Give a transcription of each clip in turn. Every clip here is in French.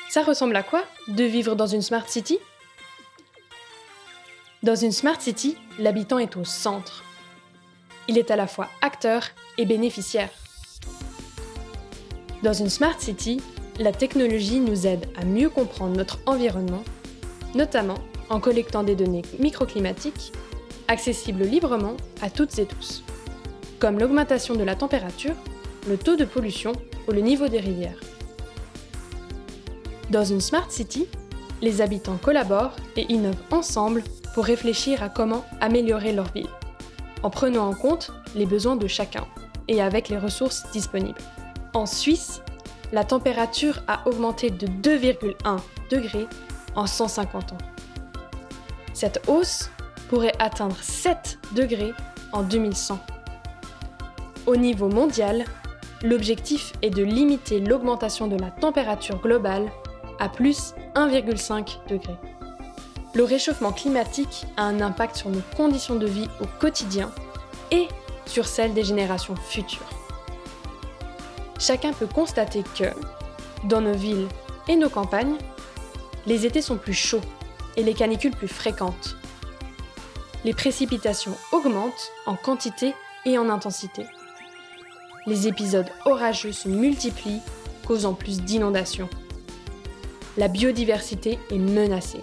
Ça ressemble à quoi de vivre dans une Smart City ? Dans une Smart City, l'habitant est au centre. Il est à la fois acteur et bénéficiaire. Dans une Smart City, la technologie nous aide à mieux comprendre notre environnement, notamment en collectant des données microclimatiques, accessibles librement à toutes et tous, comme l'augmentation de la température, le taux de pollution ou le niveau des rivières. Dans une Smart City, les habitants collaborent et innovent ensemble pour réfléchir à comment améliorer leur ville, en prenant en compte les besoins de chacun et avec les ressources disponibles. En Suisse, la température a augmenté de 2,1 degrés en 150 ans. Cette hausse pourrait atteindre 7 degrés en 2100. Au niveau mondial, l'objectif est de limiter l'augmentation de la température globale à plus 1,5 degré. Le réchauffement climatique a un impact sur nos conditions de vie au quotidien et sur celles des générations futures. Chacun peut constater que, dans nos villes et nos campagnes, les étés sont plus chauds et les canicules plus fréquentes. Les précipitations augmentent en quantité et en intensité. Les épisodes orageux se multiplient, causant plus d'inondations. La biodiversité est menacée.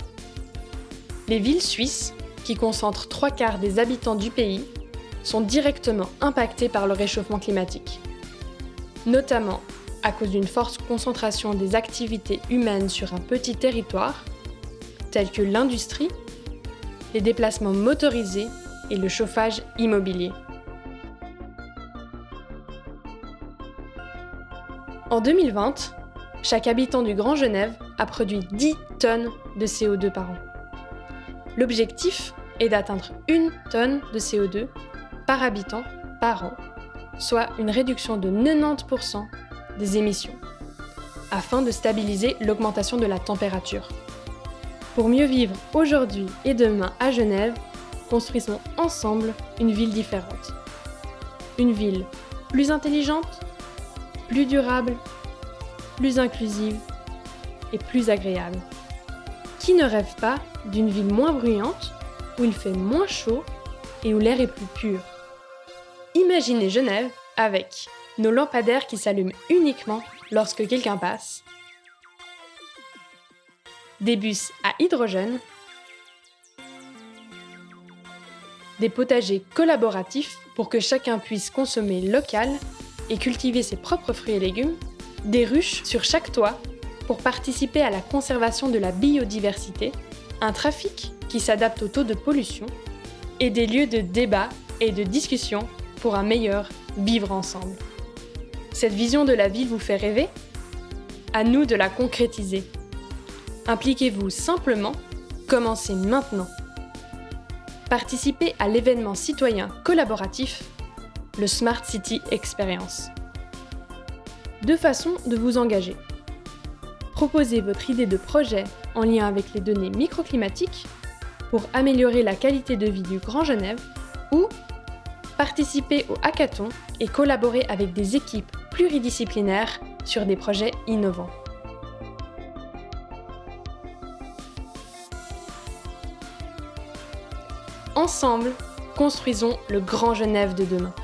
Les villes suisses, qui concentrent 3/4 des habitants du pays, sont directement impactées par le réchauffement climatique, notamment à cause d'une forte concentration des activités humaines sur un petit territoire, telles que l'industrie, les déplacements motorisés et le chauffage immobilier. En 2020, chaque habitant du Grand Genève a produit 10 tonnes de CO2 par an. L'objectif est d'atteindre 1 tonne de CO2 par habitant par an, soit une réduction de 90% des émissions, afin de stabiliser l'augmentation de la température. Pour mieux vivre aujourd'hui et demain à Genève, construisons ensemble une ville différente. Une ville plus intelligente, plus durable, plus inclusive et plus agréable. Qui ne rêve pas d'une ville moins bruyante, où il fait moins chaud et où l'air est plus pur ? Imaginez Genève avec nos lampadaires qui s'allument uniquement lorsque quelqu'un passe, des bus à hydrogène, des potagers collaboratifs pour que chacun puisse consommer local et cultiver ses propres fruits et légumes, des ruches sur chaque toit pour participer à la conservation de la biodiversité, un trafic qui s'adapte au taux de pollution et des lieux de débat et de discussion pour un meilleur vivre ensemble. Cette vision de la ville vous fait rêver ? À nous de la concrétiser. Impliquez-vous simplement, commencez maintenant. Participez à l'événement citoyen collaboratif, le Smart City Experience. 2 façons de vous engager. Proposez votre idée de projet en lien avec les données microclimatiques pour améliorer la qualité de vie du Grand Genève ou participez au hackathon et collaborez avec des équipes pluridisciplinaires sur des projets innovants. Ensemble, construisons le Grand Genève de demain.